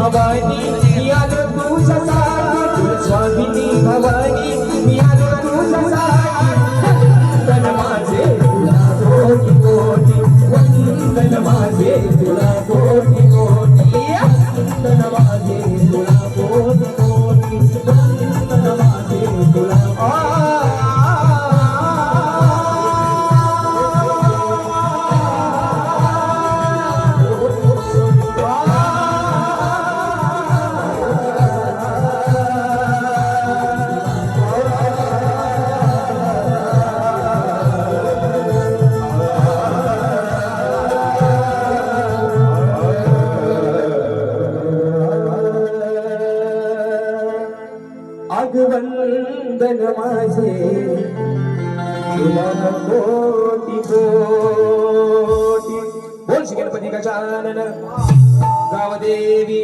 भवानी मी आलो तुझ्यासाठी स्वामिनी भवानी मी आलो तुझ्यासाठी वंदन माझे तुला कोटी कोटी वंदन माझे तुला कोटी कोटी वंदन माझे तुला कोटी कोटी वंदन माझे तुला वंदन माझे तुला कोटी कोटी बोल श्री गणपती गजानन गावदेवी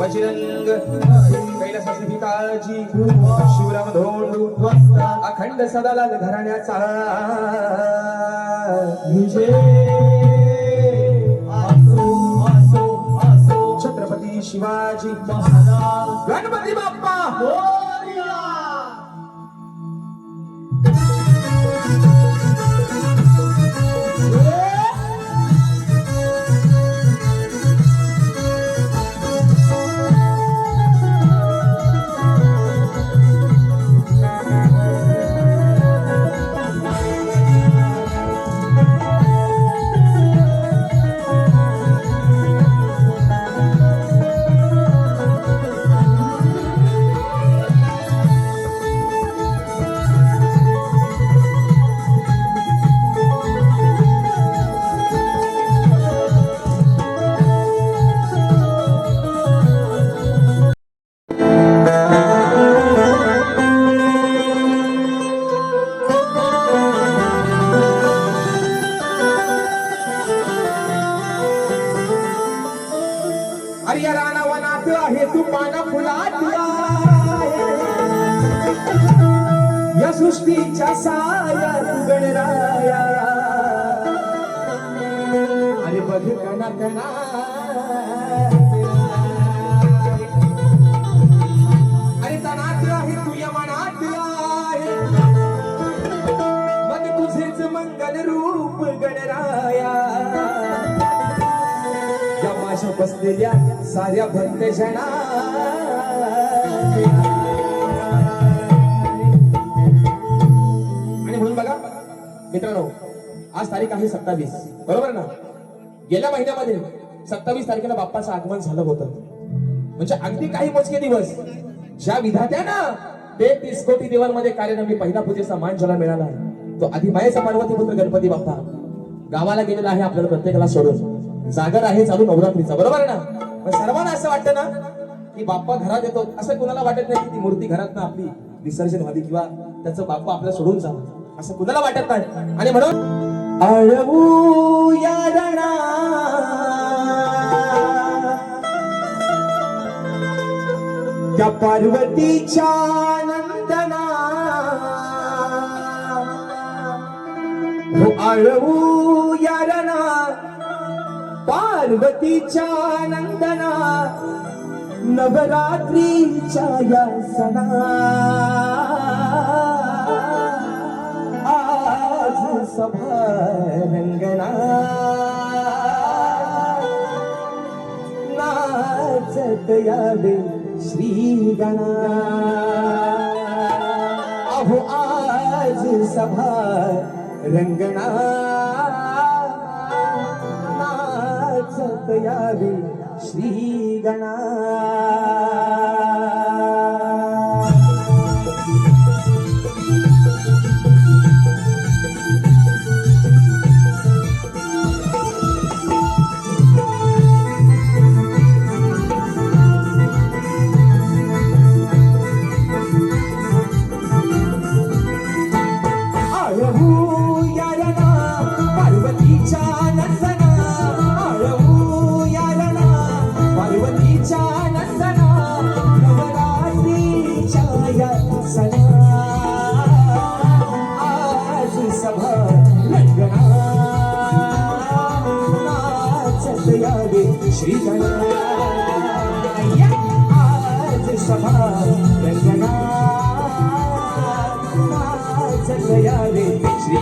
बजरंग कैलासाची पिताजी शिवराम धोंडू अखंड सदालाल घराण्याचा विजय छत्रपती शिवाजी महाराज गणपती बाप्पा या रानावनात आहे तू पाना फुलातला या सृष्टीच्या साया तू गणराया अरे बघ कणा कणा अरे तनात आहे तू या मनातला मग तुझेच मंगल रूप गणराया बसलेल्या साऱ्या भक्तजना आणि म्हणून बघा मित्रांनो आज तारीख आहे 27 बरोबर ना. गेल्या महिन्यामध्ये 27 तारखेला बाप्पाचं आगमन झालं होतं. म्हणजे अगदी काही मोजके दिवस ज्या विधात्यानं ते 30 कोटी देवांमध्ये कार्यक्रमी पहिला पूजेचा मान ज्याला मिळाला तो आदिमायेचा पार्वती पुत्र गणपती बाप्पा गावाला गेलेला आहे आपल्याला प्रत्येकाला सोडून. जागर आहे चालू नवरात्रीचा बरोबर ना. पण सर्वांना असं वाटतं ना की बाप्पा घरात येतो असं कुणाला वाटत नाही की ती मूर्ती घरात ना आपली विसर्जन व्हावी किंवा त्याचं बाप्पा आपल्याला सोडून जावं असं कुणाला वाटत नाही. आणि म्हणून आळवू या रणा त्या पार्वतीच्या नंदना हो आळवू या रणा पार्वतीच्या नंदना नवरात्रीच्या या सणा आज सभा रंगना नाचत यावे श्री गणा अहो आज सभा रंगना यावे श्री गणा. श्री गणा सभा गंगना नाचया रे श्री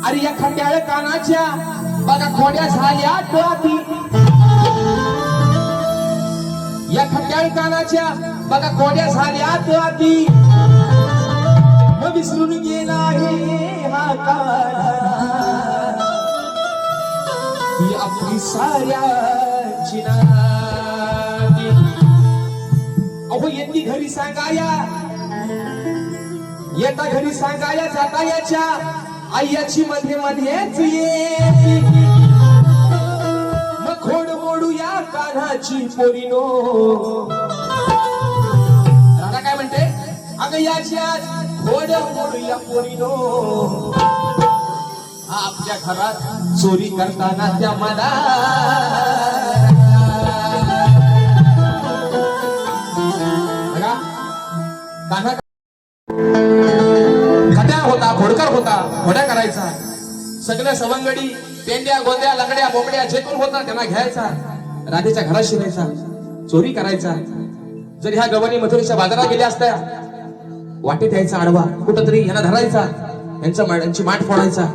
अरे या खट्याळ कानाच्या बघा खोड्या झाल्या डोळाती या खट्याळ कानाच्या बघा खोड्या झाल्या डोळाती मग विसरून गेला आहे हा कान ही आपली साऱ्याची नाती अहो येती घरी सांगाया येता घरी सांगाया जाता याच्या आईची मध्ये मध्येच येती मग खोड मोडू या कान्हाची पोरीनो राधा काय म्हणते अगं याच्या खोड मोडू या पोरीनो आपल्या घरात चोरी करताना त्या मला कान्हा होता घोडकर होता घोड्या करायचा सगळ्या सवंगडी पेंड्या गोंद्या लंगड्या बोबड्या जे कोण होता त्यांना घ्यायचा राधेच्या घरात शिरायचा चोरी करायचा जर ह्या गवणी मथुरेच्या बाजारात गेल्या असत्या वाटेत यायचा आडवा कुठंतरी यांना धरायचा यांची माठ फोडायचा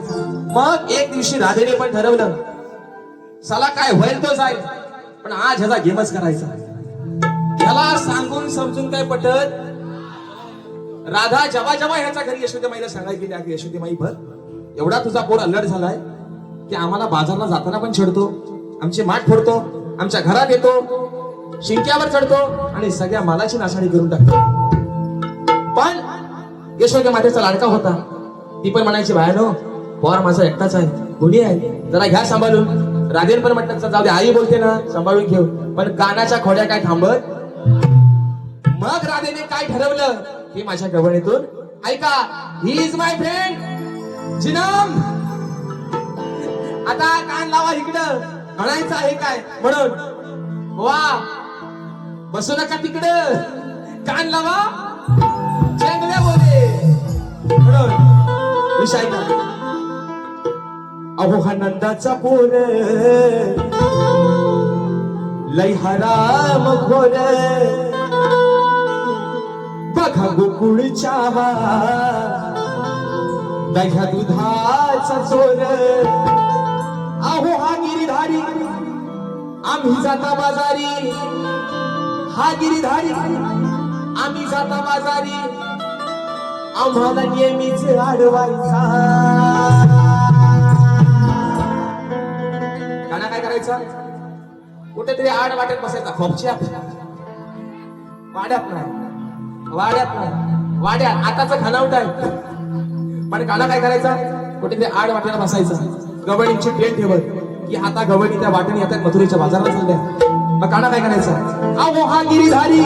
मग एक दिवशी राधेने पण ठरवलं साला काय होईल तो जाईल पण आज ह्याचा गेमच करायचा ह्याला सांगून समजून काय पटत राधा जेव्हा जेव्हा ह्याच्या घरी यशोदेमाईला सांगायला गेल्या की यशोदेमाई भर एवढा तुझा पोर अल्लड झालाय की आम्हाला बाजारला जाताना पण छेडतो आमची माठ फोडतो आमच्या घरात येतो शिंक्यावर चढतो आणि सगळ्या मालाची नासाडी करून टाकतो पण यशोदे मातेचा लाडका होता ती पण म्हणायची बायानो पोर माझा एकटाच आहे गुणी आहे जरा घ्या सांभाळून राधेन पण म्हटलं जाऊ दे आई बोलते ना सांभाळून घेऊ पण कानाच्या खोड्या काय थांबत मग राधेने काय ठरवलं की माझ्या गवणीतून ऐका ही इज माय फ्रेंड जिनम आता कान लावा इकडं म्हणायचं आहे काय म्हणून वा बसू नका तिकडं कान लावा चेंगल्या बोले म्हणून विषय का अहो हा नंदाचा पोर लय हराम खोर बघा गोकुळच्या दह्या दुधाचा चोर अहो हा गिरीधारी आम्ही जाता बाजारी हा गिरीधारी आम्ही जाता बाजारी आम्हाला नेहमीच अडवायचा काना काय करायचं कुठेतरी आड वाटत बसायचा खोपच्या वाड्यात नाही वाड्यात आताच खानावट आहे पण काना काय करायचा कुठेतरी आड वाट्याला बसायचा गवळींची ट्रेन ठेवत की आता गवळी त्या वाटेने येतात मथुरेच्या बाजारात चालल्या मग काना काय करायचा अहो हा गिरीधारी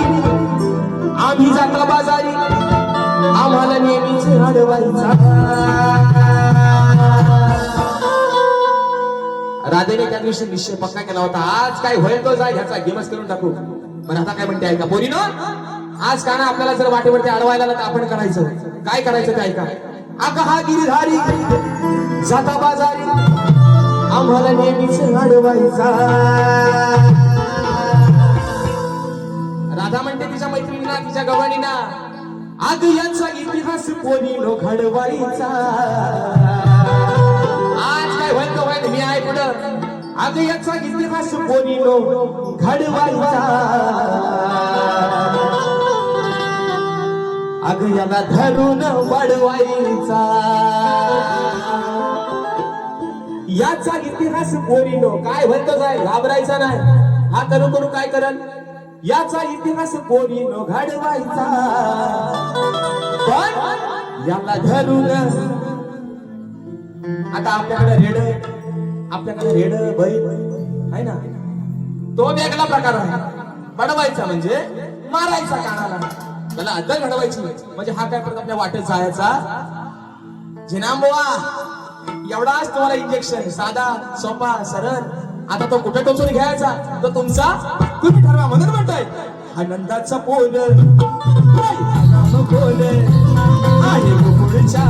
आम्ही जाता बाजारी आम्हाला नेहमीच अडवायचा राधेने त्या दिवशी निश्चय पक्का केला होता आज काय होईल तो जाय ह्याचा गेमच करून टाकू पण आता काय म्हणते ऐका पोरीनो आज काना आपल्याला जर वाटेवरती अडवायला तर आपण करायचं काय करायचं ते ऐका अगं हा गिरीधारी जाता बाजारी आम्हाला नेहमीच अडवायचा राधा म्हणते तिच्या मैत्रिणींना तिच्या गवळणींना अग यांचा इतिहास पोरीनो घडवायचा आज काय होईल तो होईल मी आहे पुढं अग याचा इतिहास पोरीनो घडवायचा अग याला धरून वाढवायचा याचा इतिहास पोरीनो काय म्हणतो जाय घाबरायचा नाही हा करू करू काय करल याचा इतिहास कोणी नो घडवायचा, पण याला धरून आता आपल्याकडे रेड बैल आहे ना, तो वेगळा प्रकार आहे. बडवायचा म्हणजे मारायचा कानाला, त्याला अद्दल घडवायची म्हणजे हा काय परत आपल्या वाटेत जायचा. जिनांबुवा एवढाच तुम्हाला इंजेक्शन, साधा सोपा सरळ. आता तो कुठे टोचून घ्यायचा तो तुमचा तुम्ही ठरवा. म्हणून म्हणतोय आनंदाचा पोल बोल आहे गोकुळच्या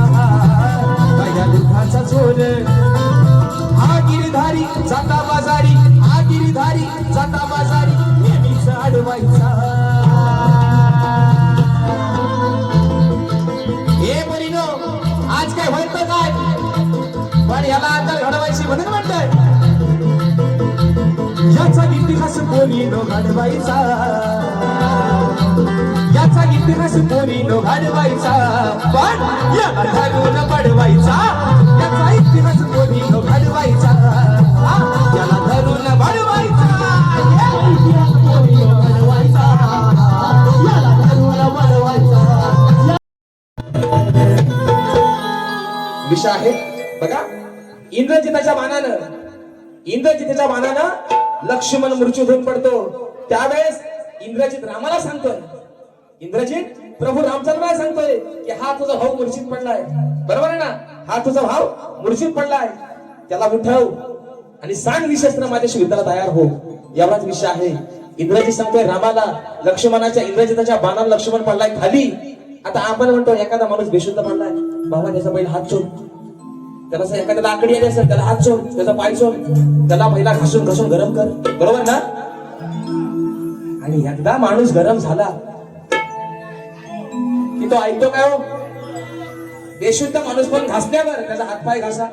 या दुःखाचा झोल. हा गिरीधारी जाता बाजारी, हा गिरीधारी जाता बाजारी नेहमीच अडवायचा. हे बरीनो आज काय व्हायचं काय, पण याला आता घडवायची म्हणून म्हणतोय याचा इतिहास कोणी नो घडवायचा, याचा इतिहास कोणी नो घडवायचा, पण याला धरून बडवायचा. याचा इतिहास कोणी नो घडवायचा, याला धरून बडवायचा. इतिहास कोणी नो घडवायचा, याला धरून बडवायचा. विषय आहे बघा, इंद्रजिताच्या बाणानं लक्ष्मण मूर्छित पडतो. त्यावेळेस इंद्रजित रामाला सांगतोय, इंद्रजित प्रभू रामचंद्राला सांगतोय की हा तुझा भाऊ मूर्छित पडलाय. बरोबर आहे ना, हा तुझा भाऊ मूर्छित पडलाय, त्याला उठव आणि सांग निशस्त्र माझ्याशी युद्धाला तयार हो. एवढाच विषय आहे. इंद्रजित सांगतोय रामाला, लक्ष्मणाच्या इंद्रजिताच्या बाणाला लक्ष्मण पडलाय खाली. आता आपण म्हणतो एखादा माणूस बेशुद्ध पडलाय, बाबा त्याचा पहिला हात चोल, त्याला एखाद्याला आकडी आली असेल त्याला हात चोल, त्याचा पाय चोल, त्याला पहिला घासून गरम कर. बरोबर ना. आणि एकदा माणूस गरम झाला की तो ऐकतो काय हो. बेशुद्ध माणूस पण घासल्यावर त्याचा हातपाय घासा,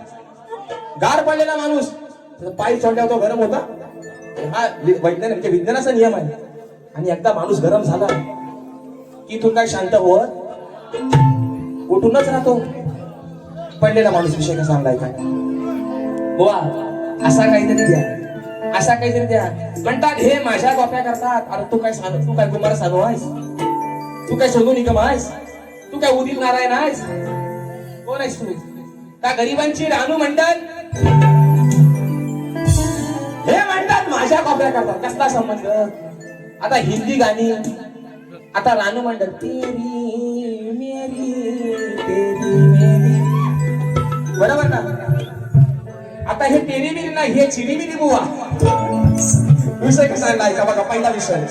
गार पडलेला माणूस त्याचा पाय चोळल्यावर तो गरम होता. हा विज्ञानाचा नियम आहे. आणि एकदा माणूस गरम झाला की तू काय शांत हो, उठूनच राहतो. पडलेला माणूस विषय कसा सांगायचा बुवा, असा काहीतरी द्या, असा काहीतरी द्या म्हणतात. हे माझ्या गोप्या करतात. अरे तू काय कुमार सानू आहेस, तू काय सोनू निगम आहेस, तू काय उदित नारायण आहेस, कोण आहेस तू? त्या गरिबांची रानू मंडळ हे म्हणतात माझ्या गोप्या करतात. कसला संबंध? आता हिंदी गाणी, आता रानू मंडळ तेरी मेरी, बरोबर ना. आता हे तेरी मेरी ना, हे चिरी मिरी बुवा. विषय कसा आहे का बघा. पहिला विषय,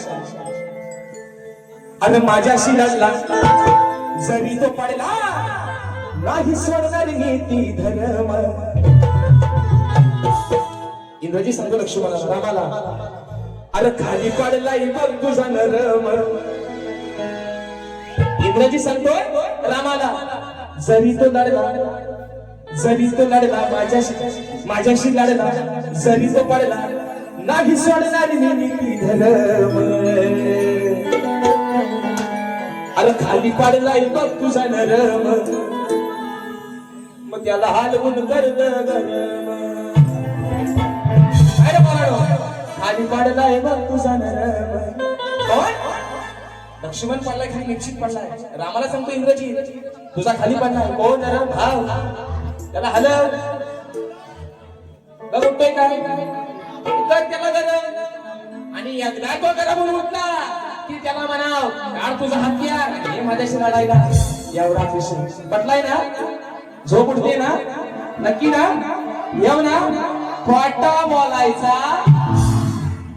अरे माझ्याशी लढला जरी तो पडला नाही सोडणार नीती धर्म. इंद्रजी सांगतो लक्ष्मणाला रामाला, अरे खाली पडलाय बघ तुझा नरम. इंद्रजी सांगतोय रामाला, जरी तो लढला माझ्याशी लढला, जरी तो पडला नाही सोडणार नीती धर्म. अरे खाली पडलाय बघ तुझा नरम, मग त्याला हलवून कर गरम. अरे खाली पडलाय बघ तुझा नरम. कोण? लक्ष्मण पडलाय खाली, निश्चित पडलाय. रामाला सांगतो इंद्रजी तुझा खाली पडलाय. कोण नरम भाव, त्याला हलव. उठतोय काय त्याला गरम. आणि एकदा तो गरम म्हणून उठला की त्याला म्हणाव यार तुझा हत्यार हे माझ्याशी लढायला. एवढाच विषय. पटलाय ना? झोप उठते ना? नक्की ना? येऊ ना? खोटा बोलायचा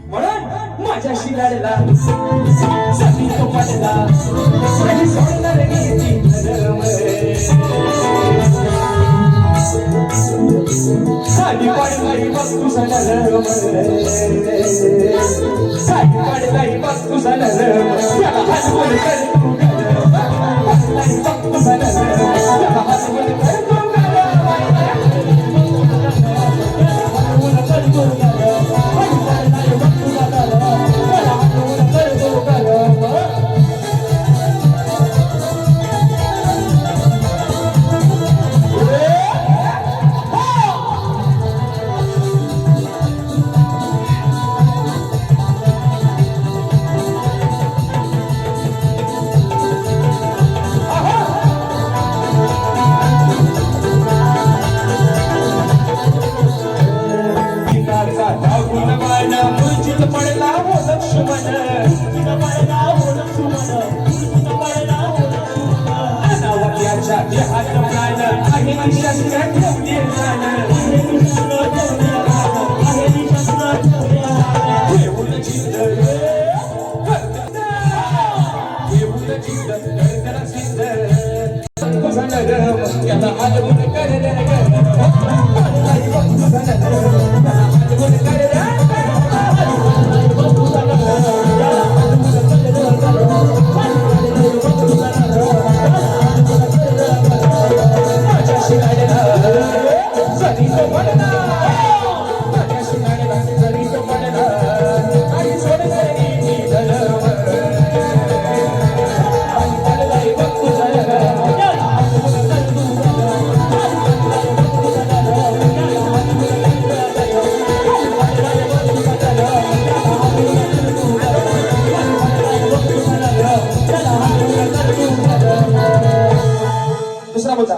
म्हणून माझ्याशी लढला, सती तो पडला नाही सोडणार नीती धर्म. खाली पडलाय बघ तुझा नरम, खाली पडलाय बघ तुझा नरम. त्याला हलवून कर तू गरम, पडलाय बघ तुझा नरम. त्याला हलवून कर तू गरम, हलवून कर तू गरम. पडलाय बघ तुझा नरम, त्याला हलवून कर तू गरम. चित्त करकरा सिद्ध तुझा नरम याला आलगुण कर दुसरा बोलता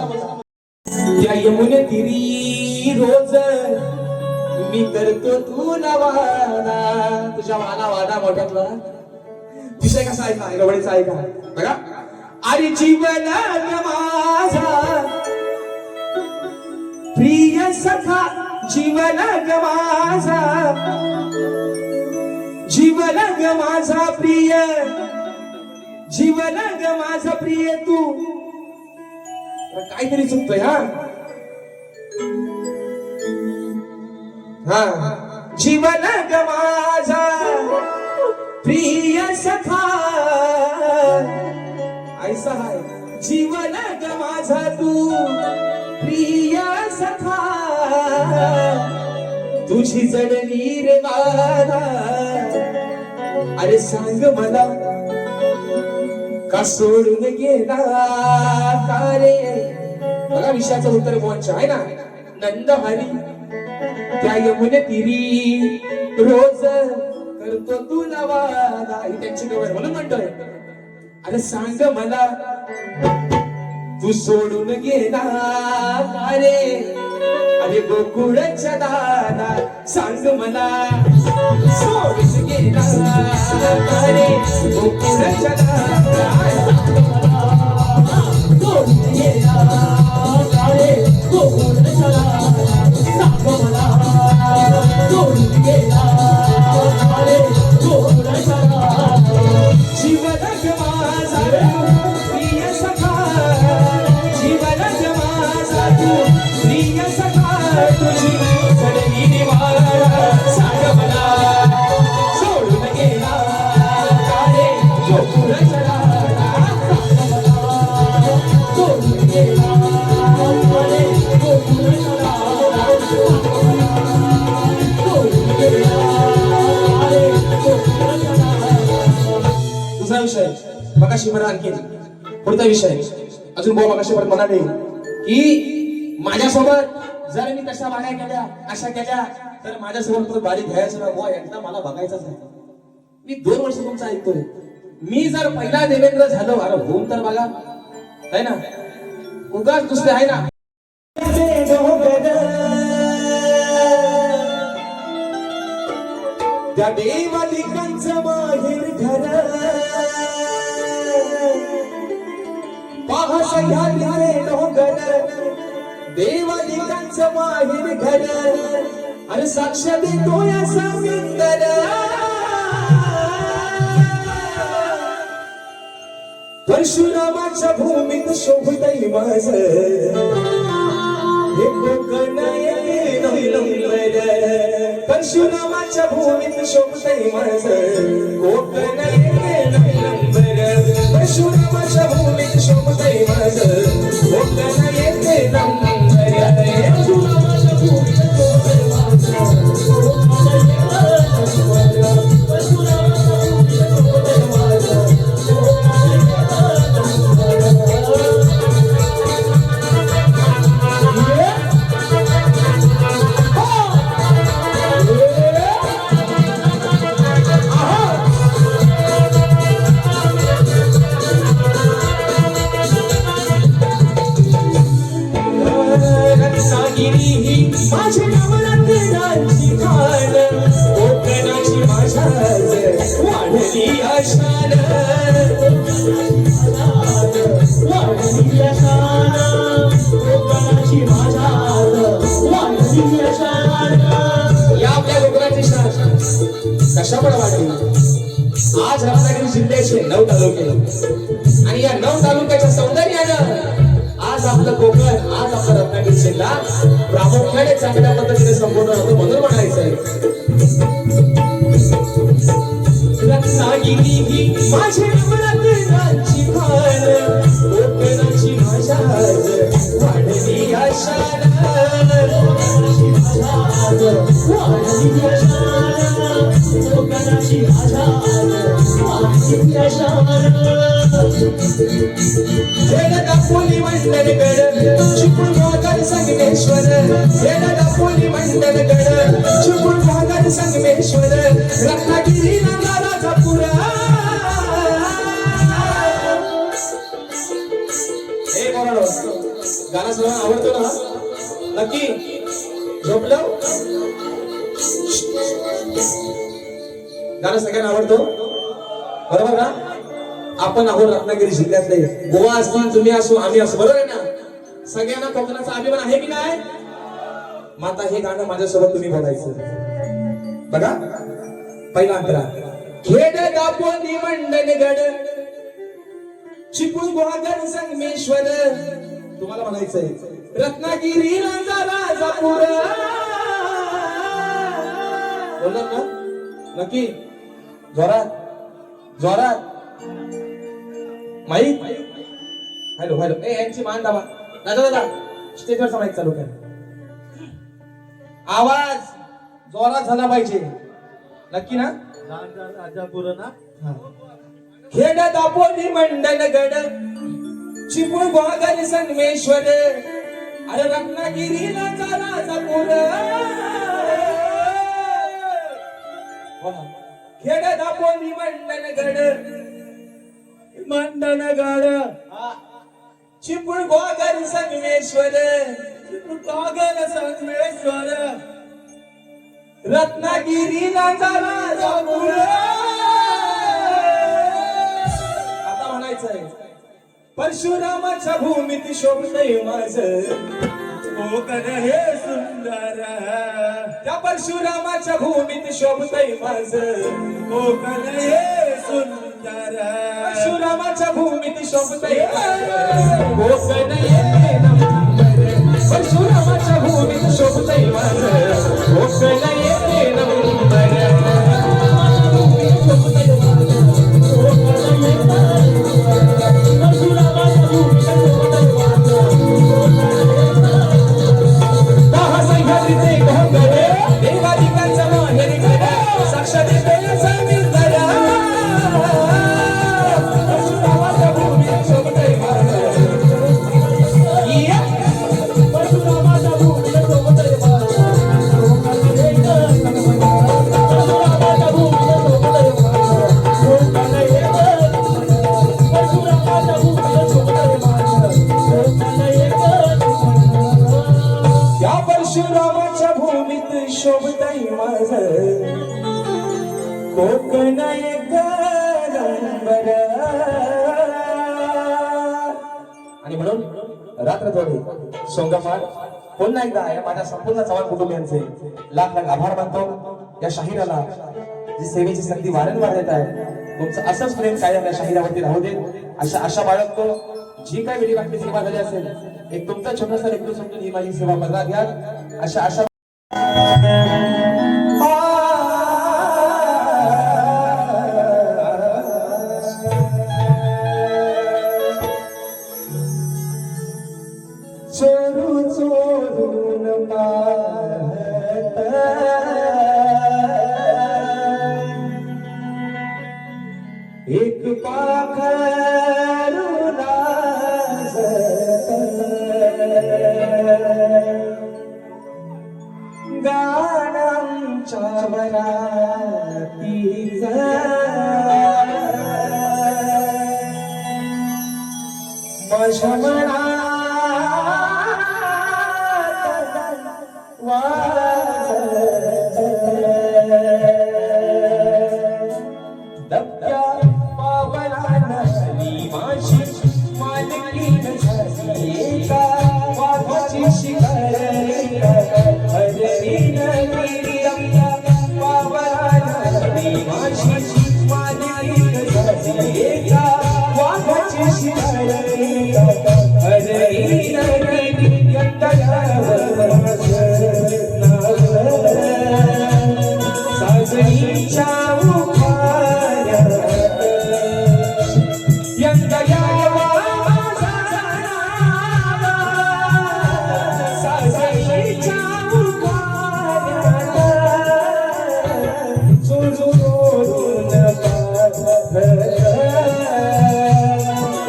या यमुने तिरी रोज मी करतो तुला वादा तुझ्या वादा वादा मोठ्यातला विषय कसा आहे का गवळीचा आहे का बघा अरे जीवन माझा प्रिय सखा जीवन माझा जीवन माझा प्रिय जीवन माझा प्रिय तू काहीतरी चुकतोय हा जीवन माझा प्रिय सखा ऐसा है जीवन माझा तू प्रिय सखा तुझी जडली रे वादा अरे सांग मला का सोडून गेला का रे बघा विषयाचं उत्तर कोणचं आहे ना नंद हरी त्या यमुने तिरी रोज करतो तुला वादा ही त्यांची गवर म्हणून म्हणतोय अरे सांग मला तू सोडून गेला का रे अरे गोकुळच्या दादा सांग मला सोडून गेला का रे गोकुळच्या दादा सोडून गेला का रे गोकुळच्या दादा सांग मला सोडून गेला का रे गोकुळच्या दादा जीवन माझा प्रिय सखा जीवन माझा तू प्रिय सखा तुझी सडली वारा सांग मला सोडून गेला का रे गोकुळच्या दादा सांग मला सोडून गेला का रे गोकुळच्या दादा सोडून गेला का रे गोकुळच्या दादा दुसरा विषय मगाशी म्हणा आणखी पुढचा विषय अजून भाऊ मगाशी परत म्हणाले की माझ्यासोबत जर मी कशा वाड्या केल्या अशा केल्या तर माझ्यासोबत तो बारी घ्यायचं ना बुवा एकदा मला बघायचंच आहे मी 2 वर्ष तुमचं ऐकतोय मी जर पहिला देवेंद्र झालो अरे होऊन तर बघा है ना उगाच दुसरे आहे ना त्या देवालिकांचं माहेर घर पाहा सह्याद्री डोंगर देवालिकांचं माहेर घर अरे साक्ष देतो या समिंदर परशुरामाच्या भूमीत शोभतय माझ हे कोकण नंबर परशुरामाच्या भूमीत शोभतय माझ कोकण नंबर परशुरामाच्या भूमीत शोभतय माझ कोकण येते नंबर परशुरामाच्या भूमीत शोभतय माझ कोकण येते नंबर परशुरामाच्या भूमीत शोभतय माझ माझी नवरत्नांची खाण कोकणाची माझ्या वाढली आशान वाढली आशान कोकणाची माझ्या वाढली आशान या आपल्या कोकणाची शान कशामुळे वाढली आज रत्नागिरी जिल्ह्याचे 9 तालुके आणि या 9 तालुक्याच्या सौंदर्यानं आज आपलं कोकण, आज आपला रत्नागिरी जिल्हा प्रामुख्याने चांगल्या पद्धतीने संपूर्ण होतो म्हणून म्हणायचंय रत्नागिरी ही माझी रत्नाची भार, कोकणाची भाषा वाढली आशान, कोकणाची भाषा वाढली आशान. दापोली मंडलगड चिपळूण भागात संगमेश्वर, दापोली मंडलगड चिपळूण भागात संगमेश्वर, रत्नागिरी राजापूर. हे बोला गाणं सर्वांना आवडतो ना? नक्की झोपलं? गाणं सगळ्यांना आवडतो बरोबर ना? आपण आहोत रत्नागिरी जिल्ह्यातले. गोवा असतील, तुम्ही असो, आम्ही असो, बरोबर आहे ना? सगळ्यांना कोकणाचा अभिमान आहे की नाही? मग आता हे गाणं माझ्यासोबत तुम्ही बोलायचं बघा. पहिला अंतरा खेड दापोली मंडलगड चिपळूण भागात संगमेश्वर, तुम्हाला म्हणायचंय रत्नागिरी राजापूर. बोलत ना? नक्की जोरात जोरात माईक. हॅलो हॅलो ए यांची मान दाबा. दादा स्टेजवरचा माईक चालू कर. आवाज जोरात झाला पाहिजे. नक्की ना? राजापूर ना? खेड दापोली मंडलगड चिपळूण भागात संगमेश्वर, अरे रत्नागिरी राजापूर. खेड दापोली मंडलगड चिपळूण भागात संगमेश्वर, रत्नागिरी राजापूर. आता म्हणायचंय परशुरामाच्या भूमीत शोभतय माझं कोकण हे सुंदर, त्या परशुरामाच्या भूमीत शोभतय माझं कोकण हे सुंदर, परशुरामाच्या भूमीत शोभतय कोकण हे नंबर, परशुरामाच्या भूमीत शोभतय माझं कोकण हे नंबर. परशुरामाच्या भूमीत शोभतय माझं कोकण एक नंबर. आणि म्हणून रात्र थोडी सोंगपाठ पुन्हा एकदा या माझ्या संपूर्ण चव्हाण कुटुंबियांचे लाख लाख आभार मानतो. या शाहिराला जी सेवेची संधी वारंवार देत आहे, तुमचं असंच प्रेम कायम या शाहिरावरती राहू दे अशा आशा बाळगतो. जी काय वेळी वाटली सेवा झाली असेल, एक तुमचा छोटासा लेकरू समजून ही माझी सेवा बघा घ्या अशा आशा. चोरू चोरून पाहत एक पाखरू नाचत, गाण्याच्या वरातीच माझ्या माझी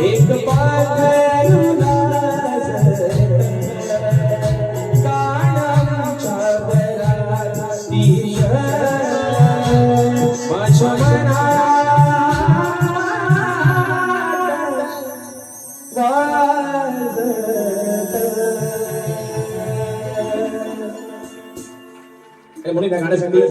एक पाखरू कानाच्या वराती माझ्या मनात वाजत. म्हणून त्या गाण्यासाठी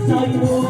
Sayo